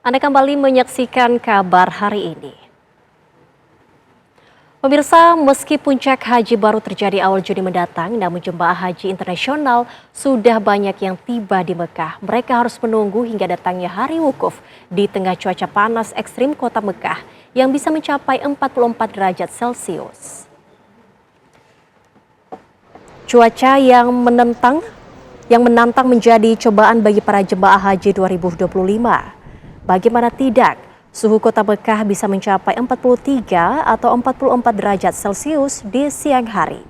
Anda kembali menyaksikan kabar hari ini. Pemirsa, meski puncak haji baru terjadi awal Juni mendatang, namun jemaah haji internasional sudah banyak yang tiba di Mekah. Mereka harus menunggu hingga datangnya hari wukuf di tengah cuaca panas ekstrim kota Mekah yang bisa mencapai 44 derajat Celcius. Cuaca yang menantang menjadi cobaan bagi para jemaah haji 2025. Bagaimana tidak, suhu kota Mekah bisa mencapai 43 atau 44 derajat Celcius di siang hari.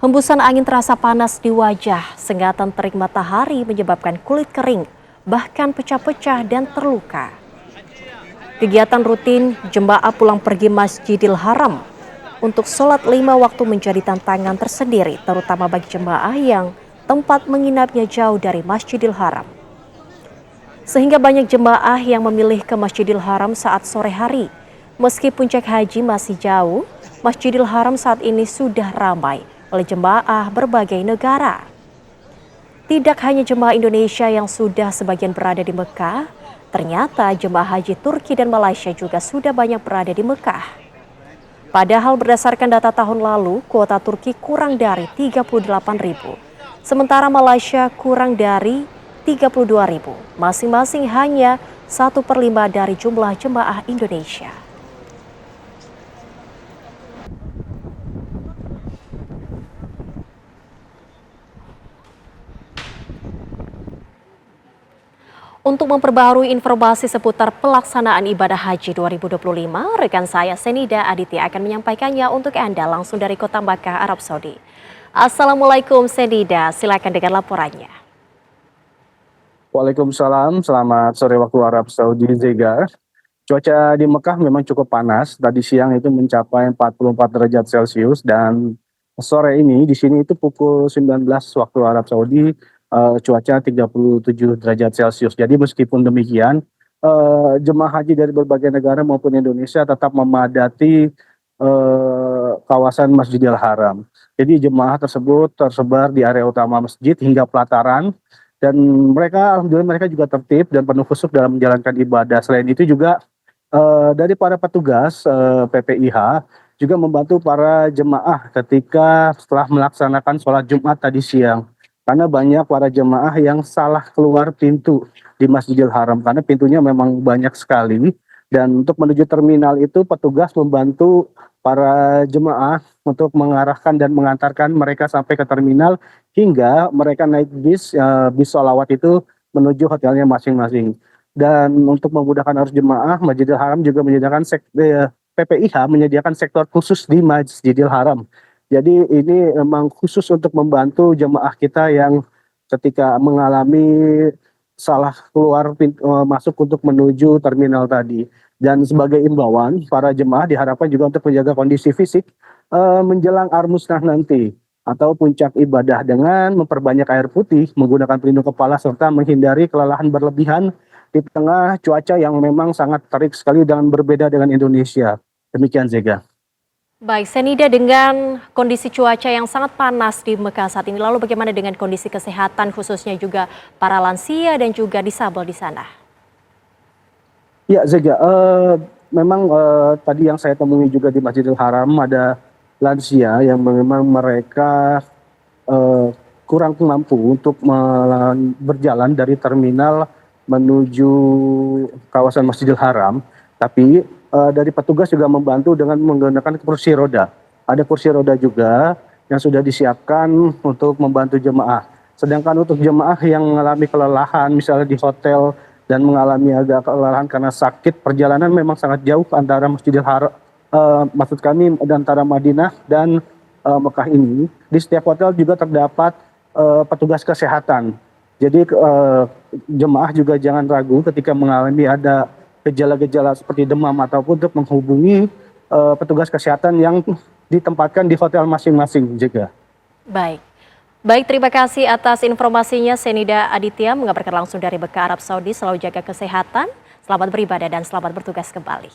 Hembusan angin terasa panas di wajah, sengatan terik matahari menyebabkan kulit kering, bahkan pecah-pecah dan terluka. Kegiatan rutin jemaah pulang pergi Masjidil Haram untuk sholat 5 waktu menjadi tantangan tersendiri, terutama bagi jemaah yang tempat menginapnya jauh dari Masjidil Haram. Sehingga banyak jemaah yang memilih ke Masjidil Haram saat sore hari. Meski puncak haji masih jauh, Masjidil Haram saat ini sudah ramai oleh jemaah berbagai negara. Tidak hanya jemaah Indonesia yang sudah sebagian berada di Mekah, ternyata jemaah haji Turki dan Malaysia juga sudah banyak berada di Mekah. Padahal berdasarkan data tahun lalu, kuota Turki kurang dari 38.000, sementara Malaysia kurang dari 32.000, masing-masing hanya 1/5 dari jumlah jemaah Indonesia. Untuk memperbaharui informasi seputar pelaksanaan ibadah haji 2025, rekan saya Senida Aditya akan menyampaikannya untuk Anda langsung dari Kota Makkah, Arab Saudi. Assalamualaikum Senida, silakan dengan laporannya. Waalaikumsalam, selamat sore waktu Arab Saudi, Zega. Cuaca di Mekah memang cukup panas, tadi siang itu mencapai 44 derajat Celcius dan sore ini di sini itu pukul 19 waktu Arab Saudi, cuaca 37 derajat Celcius. Jadi meskipun demikian, jemaah haji dari berbagai negara maupun Indonesia tetap memadati kawasan Masjidil Haram. Jadi jemaah tersebut tersebar di area utama masjid hingga pelataran. Dan alhamdulillah mereka juga tertib dan penuh khusyuk dalam menjalankan ibadah. Selain itu juga dari para petugas PPIH juga membantu para jemaah ketika setelah melaksanakan sholat Jumat tadi siang. Karena banyak para jemaah yang salah keluar pintu di Masjidil Haram karena pintunya memang banyak sekali. Dan untuk menuju terminal itu petugas membantu para jemaah untuk mengarahkan dan mengantarkan mereka sampai ke terminal hingga mereka naik bis sholawat itu menuju hotelnya masing-masing. Dan untuk memudahkan arus jemaah, Masjidil Haram juga menyediakan PPIH menyediakan sektor khusus di Masjidil Haram. Jadi ini memang khusus untuk membantu jemaah kita yang ketika mengalami salah keluar masuk untuk menuju terminal tadi. Dan sebagai imbauan, para jemaah diharapkan juga untuk menjaga kondisi fisik menjelang Armusnah nanti atau puncak ibadah dengan memperbanyak air putih, menggunakan pelindung kepala serta menghindari kelelahan berlebihan di tengah cuaca yang memang sangat terik sekali dan berbeda dengan Indonesia. Demikian Zega. Baik, Senida, dengan kondisi cuaca yang sangat panas di Mekah saat ini, lalu bagaimana dengan kondisi kesehatan khususnya juga para lansia dan juga disabel di sana? Ya Zega, memang tadi yang saya temui juga di Masjidil Haram ada lansia yang memang mereka kurang mampu untuk berjalan dari terminal menuju kawasan Masjidil Haram, tapi dari petugas juga membantu dengan menggunakan kursi roda. Ada kursi roda juga yang sudah disiapkan untuk membantu jemaah. Sedangkan untuk jemaah yang mengalami kelelahan misalnya di hotel dan mengalami agak kelelahan karena sakit, perjalanan memang sangat jauh antara Masjidil Haram, maksud kami antara Madinah dan Mekah ini. Di setiap hotel juga terdapat petugas kesehatan. Jadi jemaah juga jangan ragu ketika mengalami ada gejala-gejala seperti demam ataupun untuk menghubungi petugas kesehatan yang ditempatkan di hotel masing-masing juga. Baik, terima kasih atas informasinya Senida Aditya mengabarkan langsung dari Mekah, Arab Saudi. Selalu jaga kesehatan, selamat beribadah dan selamat bertugas kembali.